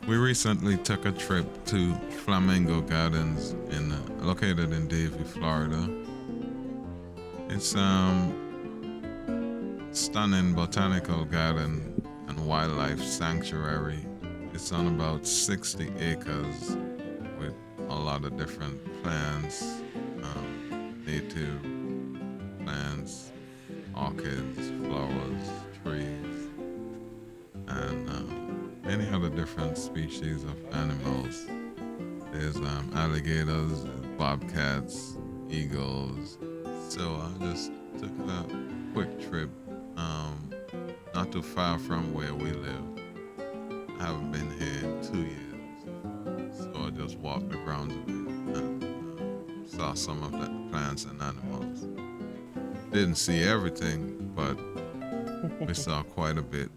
We recently took a trip to Flamingo Gardens located in Davie, Florida. It's stunning botanical garden and wildlife sanctuary. It's on about 60 acres with a lot of different plants, native plants, orchids, flowers, trees, and many other different species of animals. There's alligators, bobcats, eagles. So I just took a quick trip, not too far from where we live. I haven't been here in 2 years, so I just walked the grounds a bit and saw some of the plants and animals. Didn't see everything, but we saw quite a bit.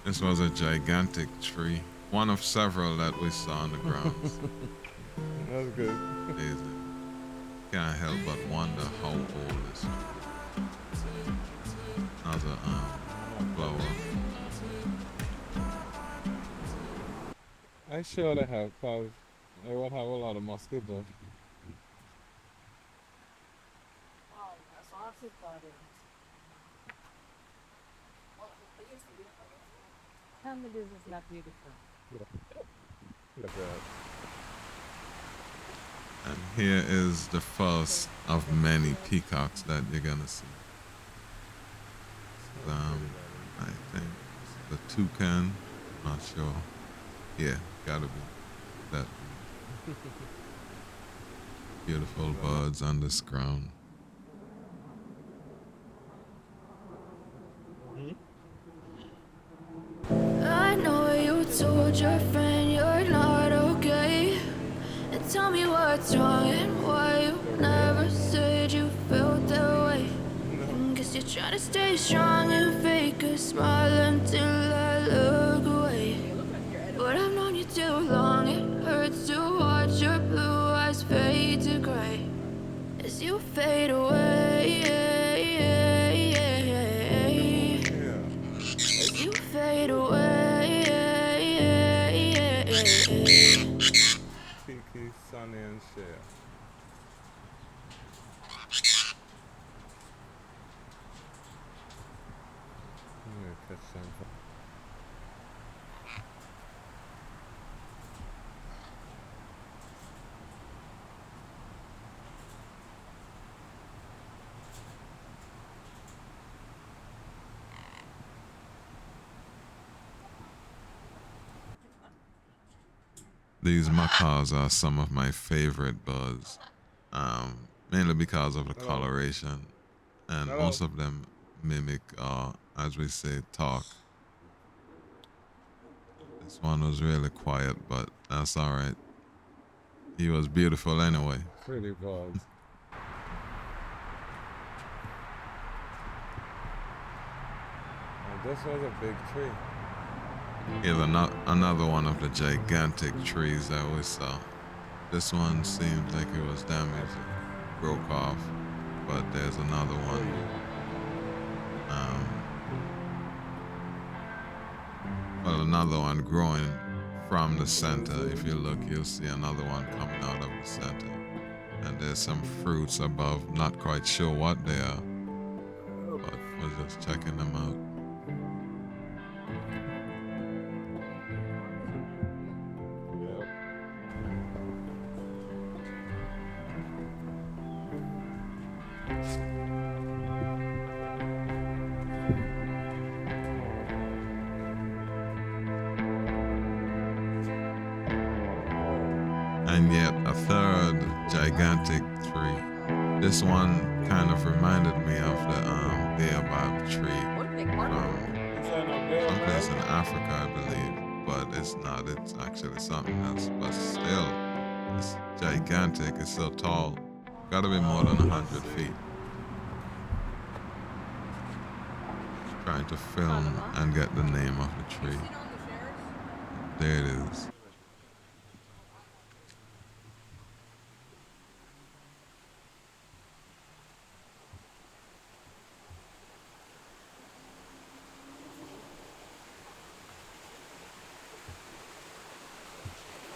This was a gigantic tree, one of several that we saw on the grounds. That's good. Amazing. Can't help but wonder how old this is. Another flower. I sure they have, because they would have a lot of mosquitoes. Wow, that's awesome, buddy. Tell me this is not beautiful. Look at that. And here is the first of many peacocks that you're gonna see. I think the toucan, not sure. Yeah, gotta be that. Beautiful birds on this ground. I know you told your friend you're not okay. And tell me what's wrong and why you never said you felt that way. And guess you're trying to stay strong and fake a smile until I look away. But I've known you too long, it hurts to watch your blue eyes fade to gray as you fade away. As you fade away. Kiki, Sunny, and Cher. Let me catch some. These macaws are some of my favorite birds, mainly because of the coloration, and most of them mimic, as we say, talk. This one was really quiet, but that's all right. He was beautiful anyway. Pretty birds. And this was a big tree. Here's another one of the gigantic trees that we saw. This one seems like it was damaged, it broke off, but there's another one. Well, another one growing from the center. If you look, you'll see another one coming out of the center. and there's some fruits above. Not quite sure what they are, but we're just checking them out. Yep. And yet a third gigantic tree. This one kind of reminded me of the baobab tree from You saying no bill, someplace in man? Africa, I believe, but it's not. It's actually something else. But still, it's gigantic. It's so tall. Got to be more than 100 feet. Trying to film and get the name of the tree. There it is.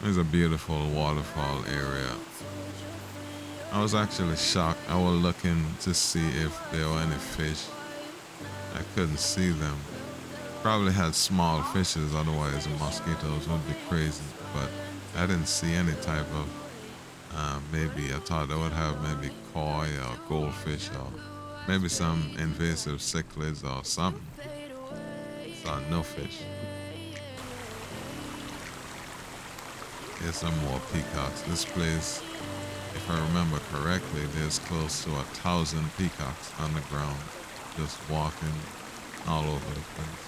It's a beautiful waterfall area. I was actually shocked. I was looking to see if there were any fish. I couldn't see them. Probably had small fishes, otherwise the mosquitoes would be crazy. But I didn't see any type of, maybe I thought they would have maybe koi or goldfish or maybe some invasive cichlids or something. Saw no fish. Here's some more peacocks. This place, if I remember correctly, there's close to 1,000 peacocks on the ground, just walking all over the place.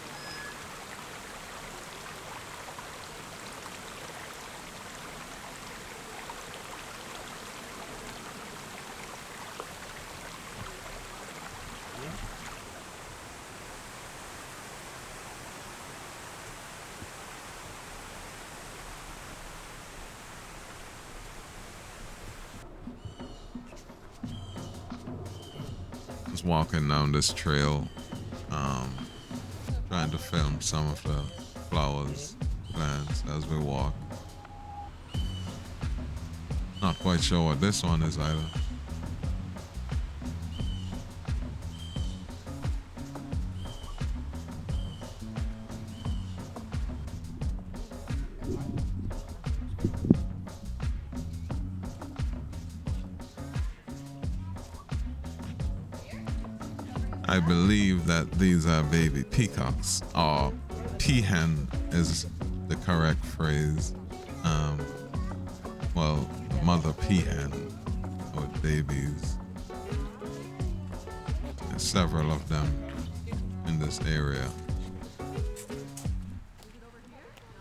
Just walking down this trail, trying to film some of the flowers, plants as we walk. Not quite sure what this one is either. I believe that these are baby peacocks, or peahen is the correct phrase. Well, mother peahen with babies. There's several of them in this area.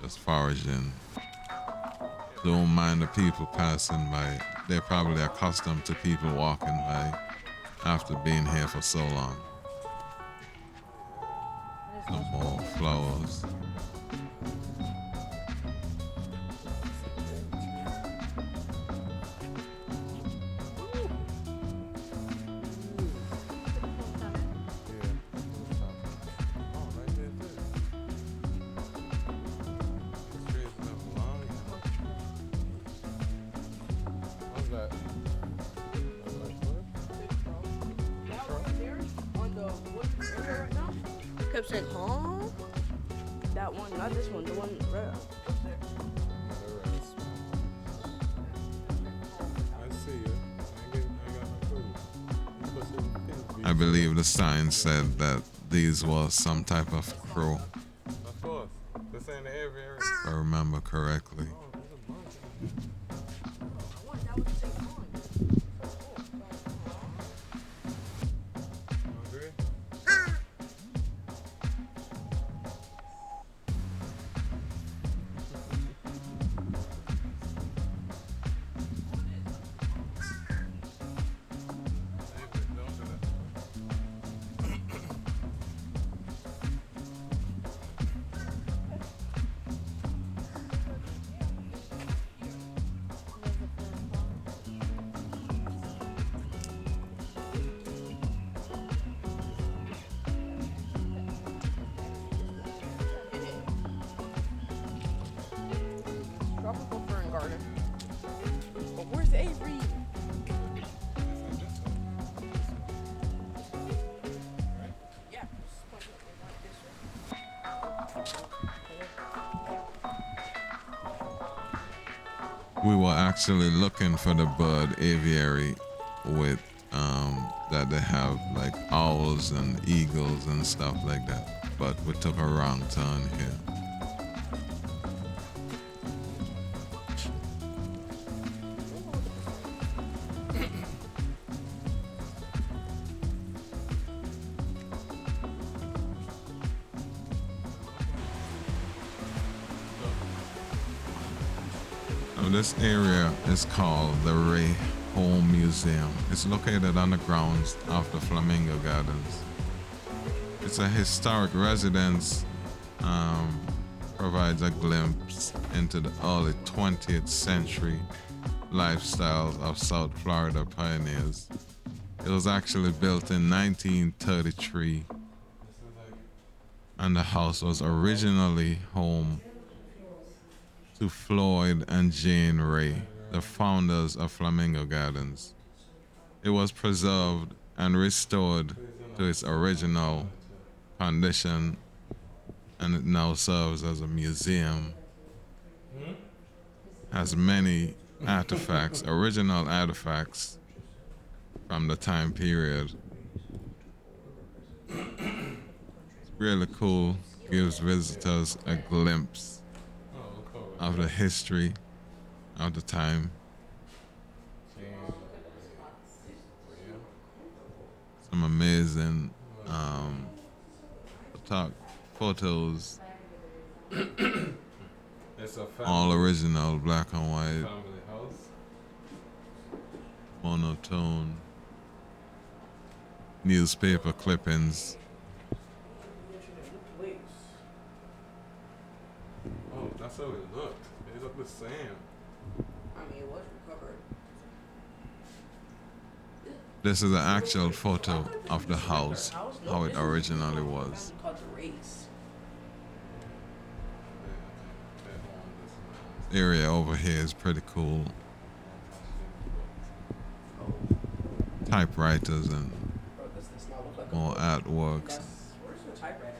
Just foraging. Don't mind the people passing by. They're probably accustomed to people walking by after being here for so long. Some more flowers. Kept saying, huh? That one, not this one, the one right up there. I see you. I got no food. I believe the sign said that these was some type of crow, Of course. This ain't the aviary. if I remember correctly. Oh, there's a bunch of them. Hungry? David, don't do that. we were actually looking for the bird aviary with that they have like owls and eagles and stuff like that, but we took a wrong turn here. Now this area is called the Wray Home Museum. It's located on the grounds of the Flamingo Gardens. It's a historic residence, provides a glimpse into the early 20th century lifestyles of South Florida pioneers. It was actually built in 1933, and the house was originally home to Floyd and Jane Wray, the founders of Flamingo Gardens. It was preserved and restored to its original condition, and it now serves as a museum. Has many artifacts, original artifacts from the time period. It's really cool, gives visitors a glimpse of the history of the time. Some amazing photos, It's a all original, black and white, family house. monotone, newspaper clippings. Oh, that's how it looked. It looked the same. I mean, it was recovered. This is an actual photo of the house, how it originally was. Called the race. Area over here is pretty cool. Typewriters and Bro, does this not look like more artworks. Where's the typewriters?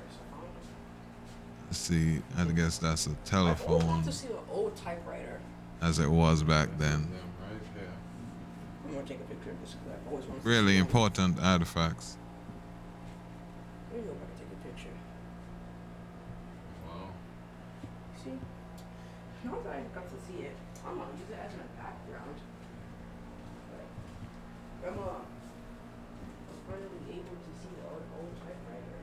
Let's see, I guess that's a I would telephone love to see an old typewriter. as it was back then. Them right here. I'm gonna take a picture of this because I've always wanted to Really see one. important artifacts. Let me go back and take a picture. Wow. See? Now that I got to see it, I'm gonna use it as my background. But Grandma was finally able to see the old typewriter.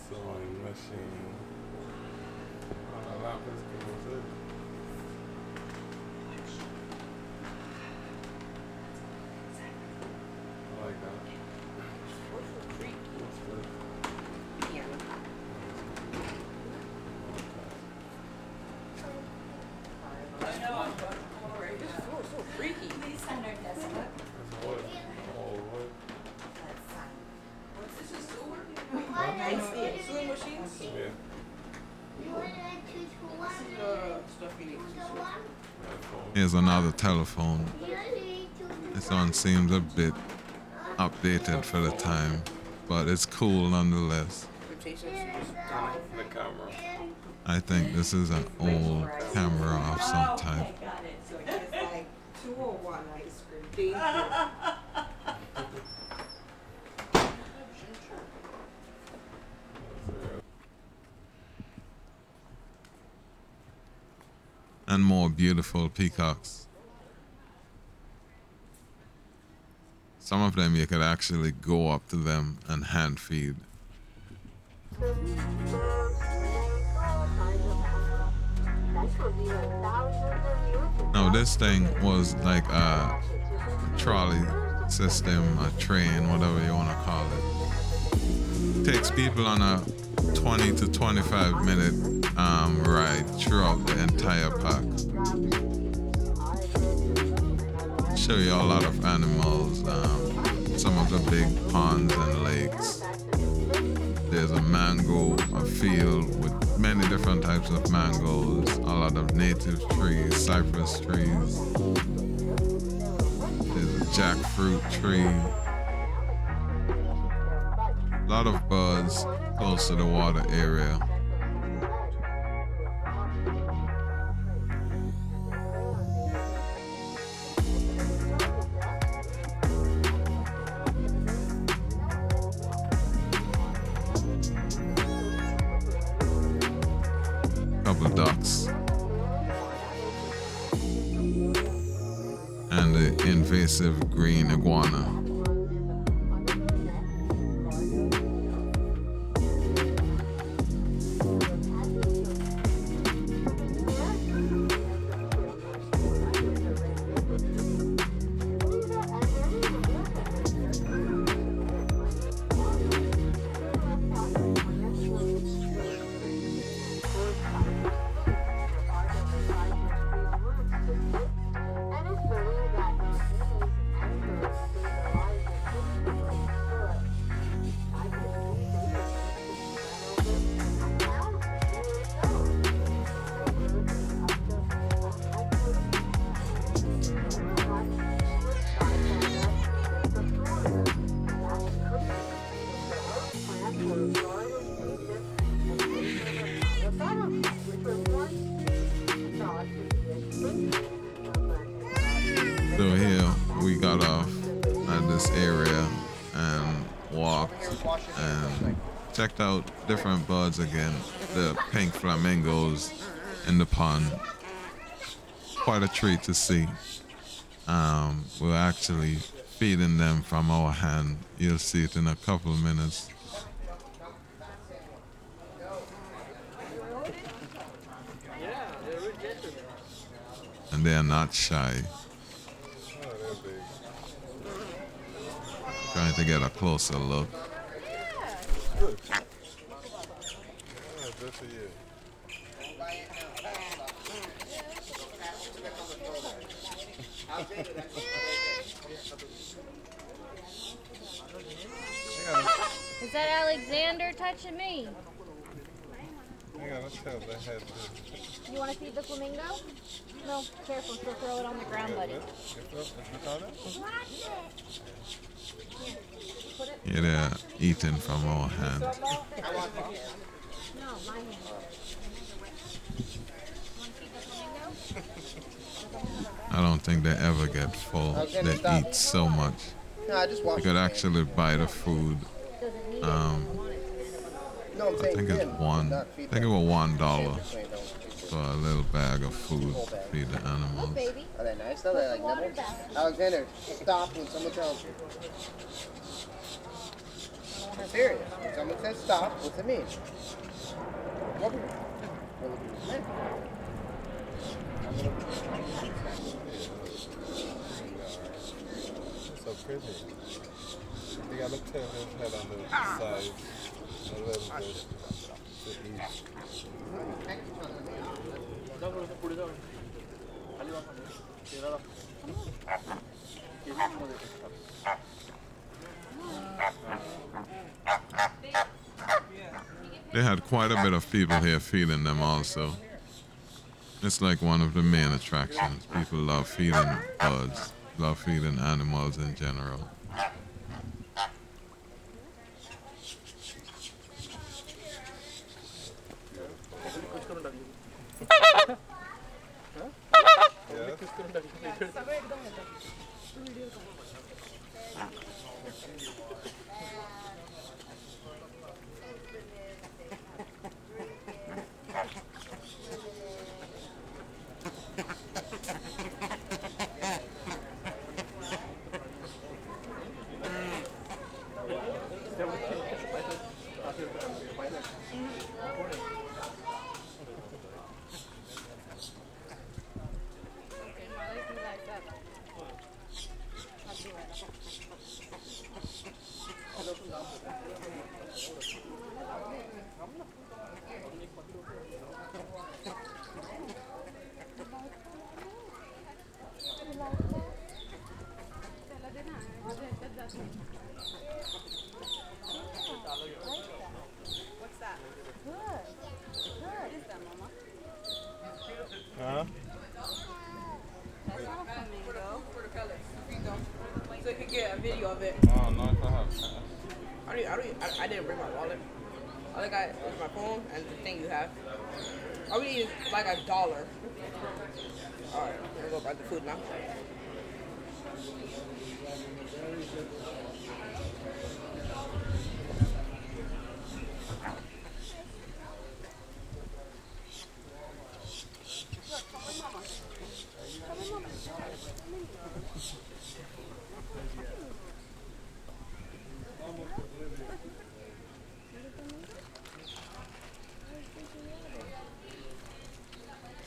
Sewing machine. On a lapis too. I like that. What's the creek? That's good. Yeah. I know. Alright, this floor is so freaky. That's wood. Oh, wood. This is still working. I see it. Sewing machines. Yeah. This is stuff you need to sew. Here's another telephone. This one seems a bit updated for the time, but it's cool nonetheless. Rotation, so just die. The camera. I think this is an old camera of some type. Got it. So it's like 201 ice cream. Thank you. And more beautiful peacocks. Some of them you could actually go up to them and hand feed. Now this thing was like a trolley system, a train, whatever you want to call it. Takes people on a 20 to 25 minute ride throughout the entire park. Show you a lot of animals, some of the big ponds and lakes. There's a mango, a field with many different types of mangoes, a lot of native trees, cypress trees. There's a jackfruit tree. lot of birds close to the water area. Couple ducks. And the invasive green iguana. So here we got off at this area and walked and checked out different birds again. The pink flamingos in the pond. Quite a treat to see. We're actually feeding them from our hand. You'll see it in a couple of minutes. And they are not shy. Oh, they're big. Trying to get a closer look. Good. Yeah, good for you. Is that Alexander touching me? Hang on, let's tell the head to. You want to feed the flamingo? No, careful, she'll throw it on the ground, buddy. Yeah, they're eating from our hand. No, my hand. You want to feed the flamingo? I don't think they ever get full. They eat so much. No, I just You watched could it. actually buy the food. No, I'm I saying think it's him, one. not I feed think it them. was $1 Between those two. for a little bag of food to feed the animals. Baby. Are they nice though? They like nibbles? Alexander, stop when someone tells you. I'm serious. When someone says stop, what's it mean? Come here. Well, look So pretty. You gotta turn his head on the side a little bit to eat. They had quite a bit of people here feeding them also. It's like one of the main attractions. People love feeding birds, love feeding animals in general. Huh? That's not a flamingo. For the colors. So you can get a video of it. Oh, no, I have. I I didn't bring my wallet. All I got is my phone and the thing you have. All we need is like $1. Alright, I'm gonna go buy the food now.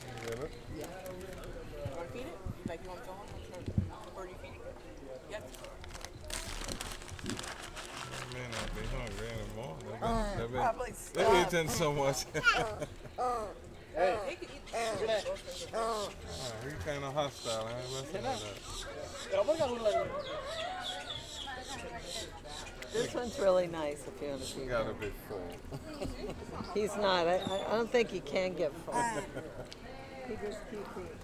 You get it? You wanna feed it? Like you want to go home? Or are you feeding it? Yep. They may not be hungry anymore. Probably They're eating so much. Hey. They could eat the He's kind of hostile. I ain't messing with This one's really nice if you want to that. see He it. got a bit full. He's not. I don't think he can get full. He just keeps eating.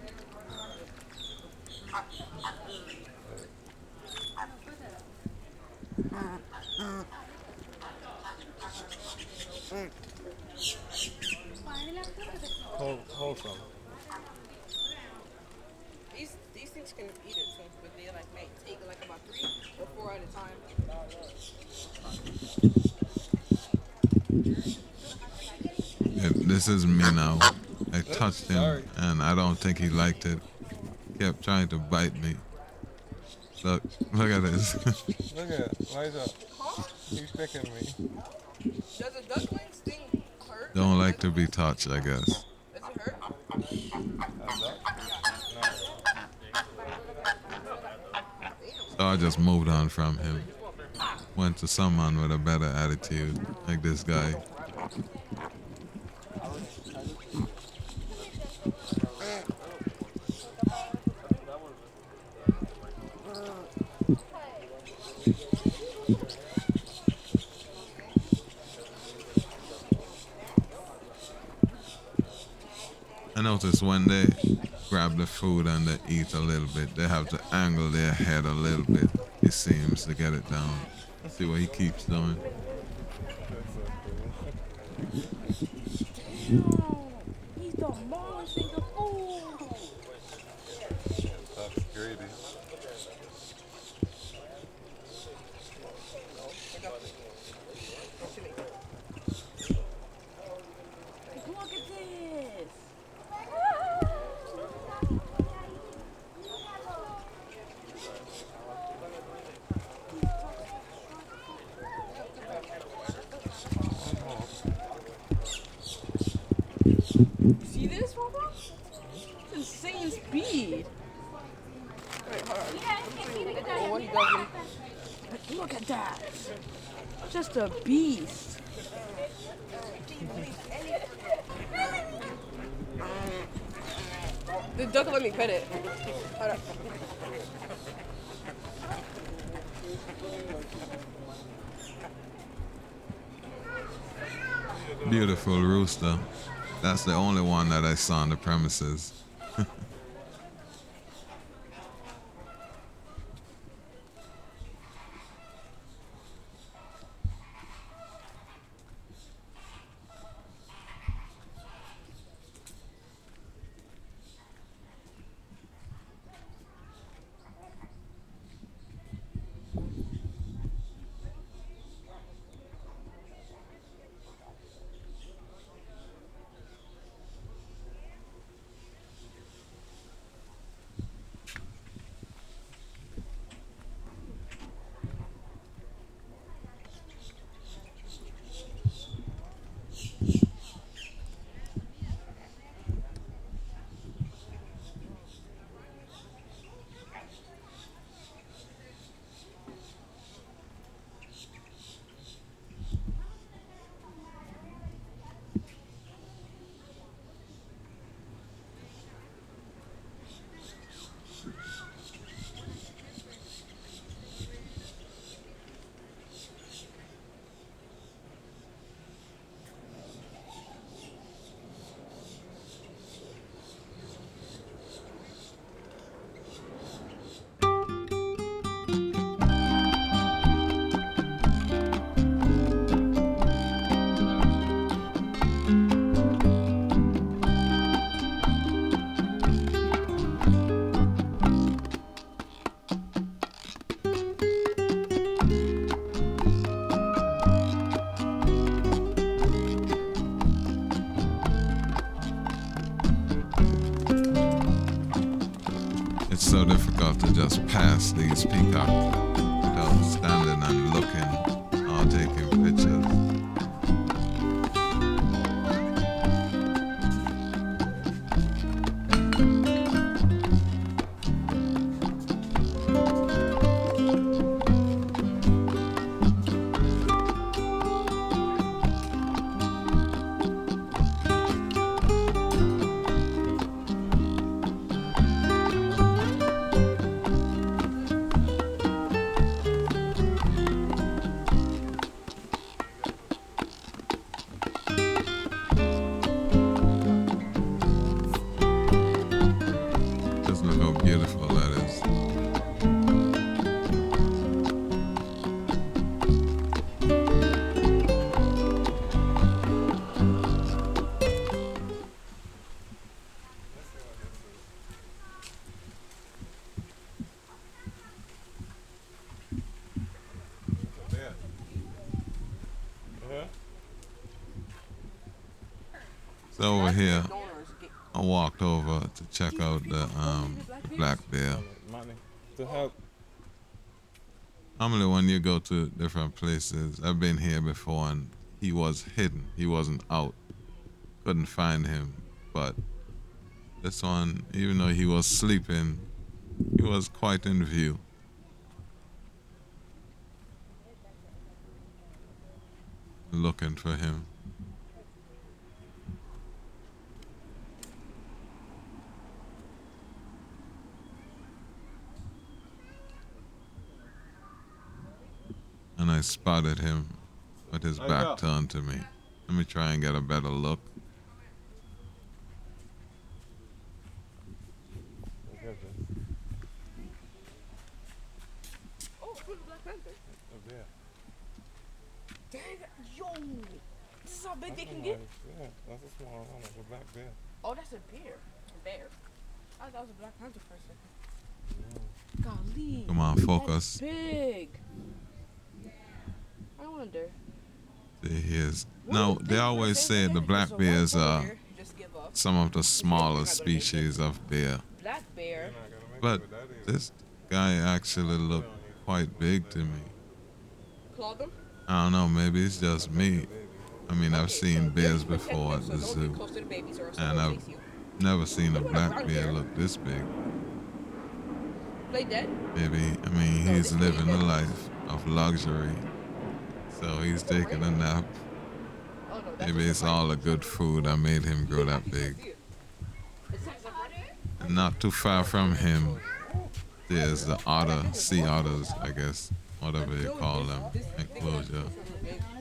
Wholesome. These things can eat it too, but they like may take like about 3 or 4 at a time. This is me now. I touched him and I don't think he liked it. Kept trying to bite me. Look at this. Look at it. Rise up. He's picking me. Does a duckling sting hurt? Don't like to be touched, I guess. Does it hurt? So I just moved on from him. Went to someone with a better attitude, like this guy. I noticed when they grab the food and they eat a little bit, they have to angle their head a little bit, it seems, to get it down. See what he keeps doing. He's demolishing the food. That's greedy. Look at this. See this, Papa? It's insane speed. Wait, hold on. Oh, what he does. Look at that. Just a beast. The duck let me pet it. Hold on. Beautiful rooster. That's the only one that I saw on the premises. so difficult to just pass these peacocks without standing and looking or taking pictures. Just look how beautiful that is. There. Uh-huh. So over here, I walked over to check out the black bear. Money to help. Normally, when you go to different places, I've been here before, and he was hidden. He wasn't out. Couldn't find him. But this one, even though he was sleeping, he was quite in view. Looking for him. And I spotted him with his back turned to me. Let me try and get a better look. Look at this. Oh, for the Black Panther. Up there. Dang, yo. This is how big they That's can a get. nice- Yeah, that's a small one. It's a black bear. Oh, that's a bear. Bear. I thought that was a Black Panther for a second. Golly. Come on, focus. That's big. I wonder. There he is. Now, they always say the black bears are Just give up. some of the smaller species of bear. Black bear. You're not gonna make But it with that either. this guy actually looked quite big to me. Claw them. I don't know, maybe it's just me. I mean, I've seen bears So before at the don't get zoo, close to the babies or else and they'll I've chase you. never seen a black bear look this big. Play dead. Maybe, I mean, he's living a life of luxury, so he's taking a nap. Oh, no, that's Maybe it's all the good food that made him grow that big. And not too far from him, there's the otter, sea otters, I guess, whatever you call them, enclosure.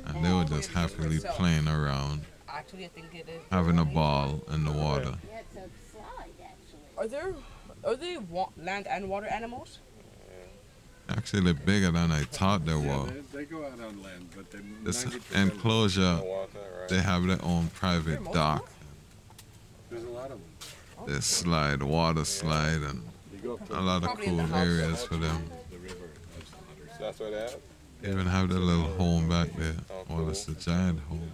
And they were just happily playing around, Actually, I think it is. having a ball in the water. Are they land and water animals? Actually bigger than I thought they were. They go out on land, but they This 90% enclosure, The water, right? they have their own private dock. There's a lot of them. They slide, water slide, and You go up to a lot of Probably in the cool house. areas for them. the river has otters. That's what they have? They even have their little home back there. Well, it's a giant home.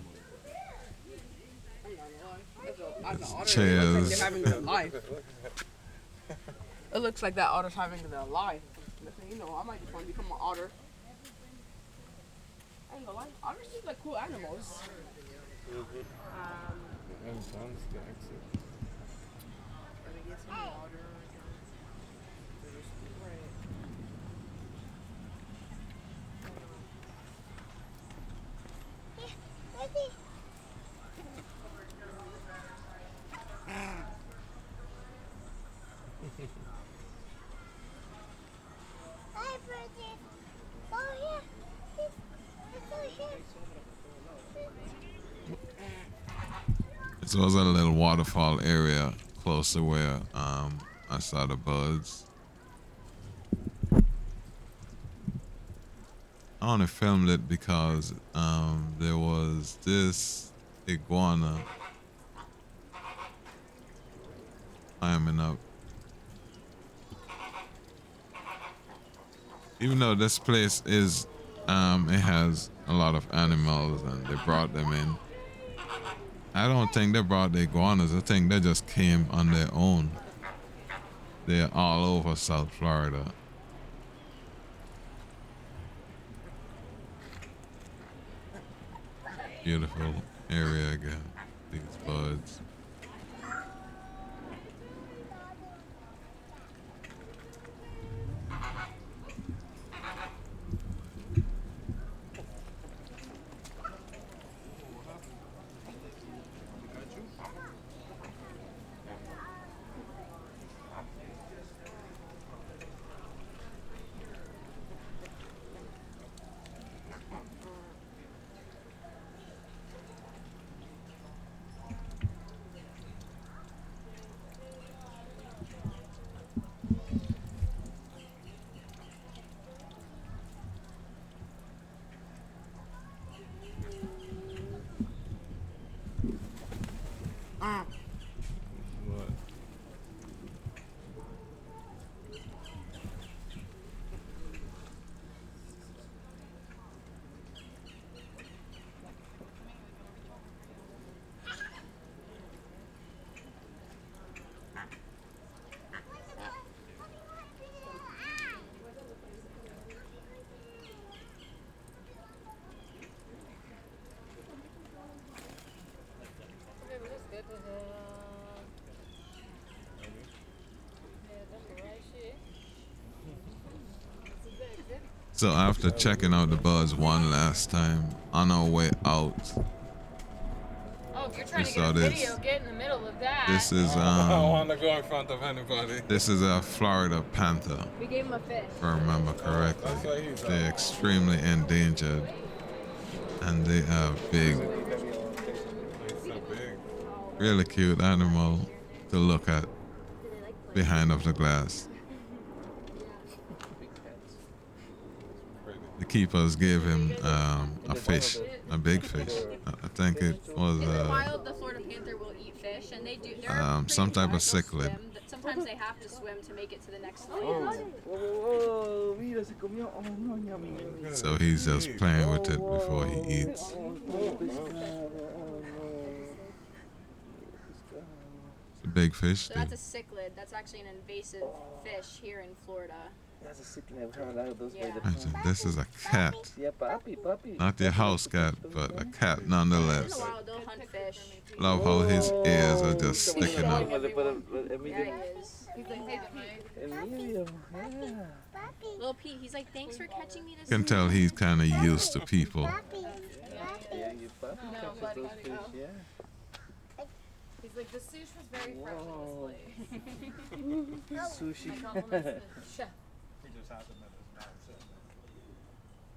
Chairs. They're having their life. It looks like that otter's having their life. You know, I might just want to become an otter. I ain't gonna lie, otters seem like cool animals. And John's the exit. Hi, Bridget. Oh, here. It's over here. This was a little waterfall area close to where I saw the birds. I only filmed it because there was this iguana climbing up. Even though this place is, it has a lot of animals and they brought them in. I don't think they brought the iguanas. I think they just came on their own. They're all over South Florida. Beautiful area again. These birds. What? So after checking out the birds one last time, on our way out, Oh, if you're trying we to saw get a this. video, get in the middle of that. This is I don't want to go in front of anybody. this is a Florida panther, We gave him a fish. if I remember correctly. That's why he's They're extremely endangered, and they are big, He's so big. really cute animal to look at behind of the glass. The keepers gave him a fish, a big fish. I think it was In the wild, the Florida panther will eat fish, and they do. They're pretty some type of fragile cichlid. swim. Sometimes they have to swim to make it to the next land. Oh, mira, se comió. Oh, no, yummy. So he's just playing with it before he eats. It's a big fish. So that's a cichlid. That's actually an invasive fish here in Florida. That's a sick I've heard a lot of those Yeah. birds. This is a cat, Yeah, puppy. not your house cat, but a cat In the nonetheless. wild, they'll hunt fish. Love how his ears are just sticking Yeah, out. he is. Emilio, yeah. Little Pete, he's like, thanks for catching me this. You can tell he's kind of used to people. Yeah, you puppy catches those fish, yeah. He's like, the sushi was very fresh Whoa. in this place. Sushi. Compliments the chef.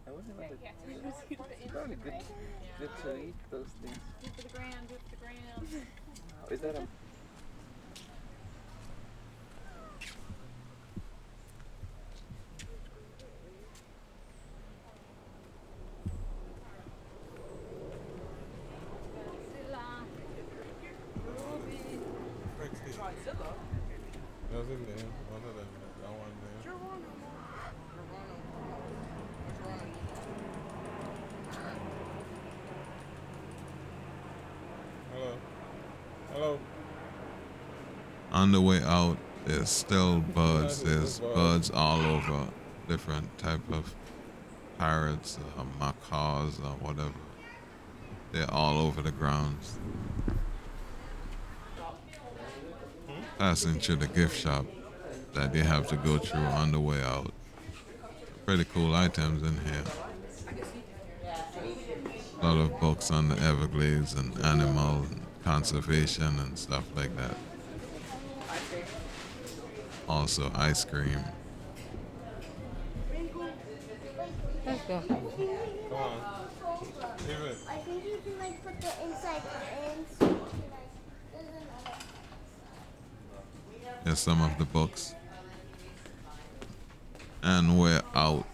I wasn't about to. It's probably good to eat those things. Do it for the gram, do it for the gram. Wow, is that a? That was in there. One of them. That one there. Hello. Hello. On the way out, there's still birds. There's birds all over, different type of parrots, macaws, or whatever. They're all over the grounds. Passing through the gift shop that you have to go through on the way out. Pretty cool items in here. A lot of books on the Everglades and animal and conservation and stuff like that. Also ice cream. Let's go. Come on. Leave it. I think you can like put the inside in. Here's some of the books. And we're out.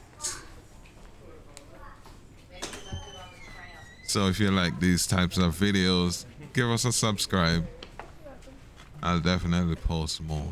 So if you like these types of videos, give us a subscribe. I'll definitely post more.